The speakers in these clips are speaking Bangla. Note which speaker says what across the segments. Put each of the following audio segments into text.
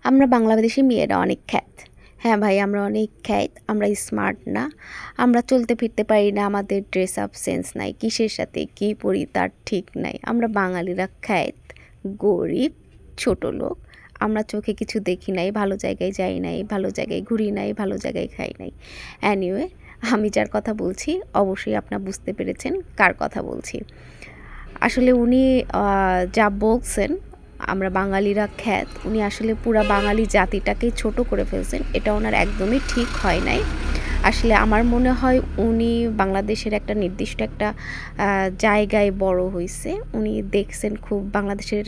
Speaker 1: আমরা বাংলাদেশি মেয়েরা অনেক খ্যাত। হ্যাঁ ভাই, আমরা অনেক খ্যাত, আমরা স্মার্ট না, আমরা চলতে ফিরতে পারি না, আমাদের ড্রেস আপ সেন্স নাই, কিসের সাথে কী পরি তার ঠিক নাই। আমরা বাঙালিরা খ্যাত, গরিব, ছোট লোক। আমরা চোখে কিছু দেখি নাই, ভালো জায়গায় যাই নাই, ভালো জায়গায় ঘুরি নাই, ভালো জায়গায় খাই নাই। অ্যানিওয়ে, আমি যার কথা বলছি অবশ্যই আপনারা বুঝতে পেরেছেন কার কথা বলছি। আসলে উনি যা বলছেন আমরা বাঙালিরা খ্যাত, উনি আসলে পুরা বাঙালি জাতিটাকেই ছোট করে ফেলছেন। এটা ওনার একদমই ঠিক হয় নাই। আসলে আমার মনে হয় উনি বাংলাদেশের একটা নির্দিষ্ট একটা জায়গায় বড় হইছে। উনি দেখছেন খুব বাংলাদেশের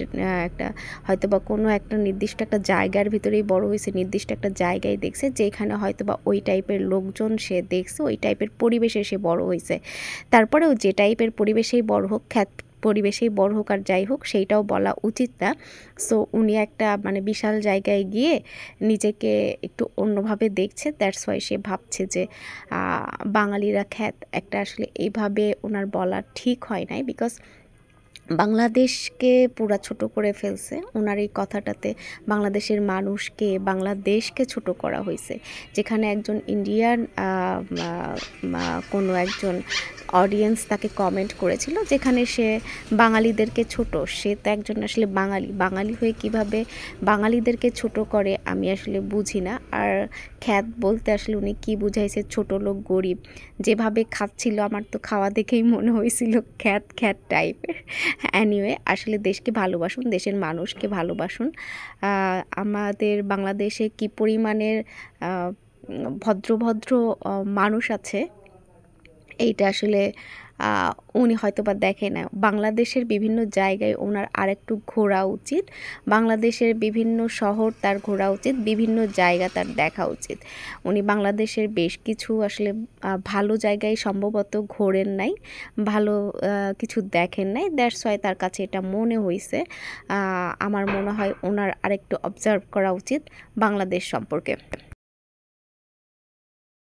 Speaker 1: একটা হয়তোবা কোনো একটা নির্দিষ্ট একটা জায়গার ভিতরেই বড় হইছে, নির্দিষ্ট একটা জায়গায় দেখছে যেখানে হয়তোবা ওই টাইপের লোকজন সে দেখছে, ওই টাইপের পরিবেশে সে বড় হইছে। তারপরেও যে টাইপের পরিবেশেই বড় হোক, খ্যাত পরিবেশেই বড় হোক আর যাই হোক, সেইটাও বলা উচিত না। সো উনি একটা মানে বিশাল জায়গায় গিয়ে নিজেকে একটু অন্যভাবে দেখছে, দ্যাটস ওয়াই সে ভাবছে যে বাঙালিরা খ্যাত। একটা আসলে এইভাবে ওনার বলা ঠিক হয় নাই, বিকজ বাংলাদেশকে পুরা ছোট করে ফেলছে ওনার এই কথাটাতে। বাংলাদেশের মানুষকে, বাংলাদেশকে ছোট করা হয়েছে। যেখানে একজন ইন্ডিয়ান কোনো একজন অডিয়েন্স তাকে কমেন্ট করেছিল, যেখানে সে বাঙালিদেরকে ছোট, সে তো একজন আসলে বাঙালি হয়ে কিভাবে বাঙালিদেরকে ছোট করে আমি আসলে বুঝি না। আর খ্যাত বলতে আসলে উনি কী বুঝাইছে, ছোট লোক, গরিব। যেভাবে খাচ্ছিল আমার তো খাওয়া দেখেই মনে হয়েছিল খ্যাত খ্যাত টাইপের। অ্যানিওয়ে, আসলে দেশকে ভালোবাসুন, দেশের মানুষকে ভালোবাসুন। আমাদের বাংলাদেশে কী পরিমাণের ভদ্র ভদ্র মানুষ আছে এইটা আসলে উনি হয়তো বা দেখে না। বাংলাদেশের বিভিন্ন জায়গায় ওনার আরেকটু ঘোরা উচিত, বাংলাদেশের বিভিন্ন শহর তার ঘোরা উচিত, বিভিন্ন জায়গা তার দেখা উচিত। উনি বাংলাদেশের বেশ কিছু আসলে ভালো জায়গায় সম্ভবত ঘোরেন নাই, ভালো কিছু দেখেন নাই, দ্যাটস ওয়াই তার কাছে এটা মনে হয়েছে। আমার মনে হয় ওনার আরেকটু অবজার্ভ করা উচিত বাংলাদেশ সম্পর্কে।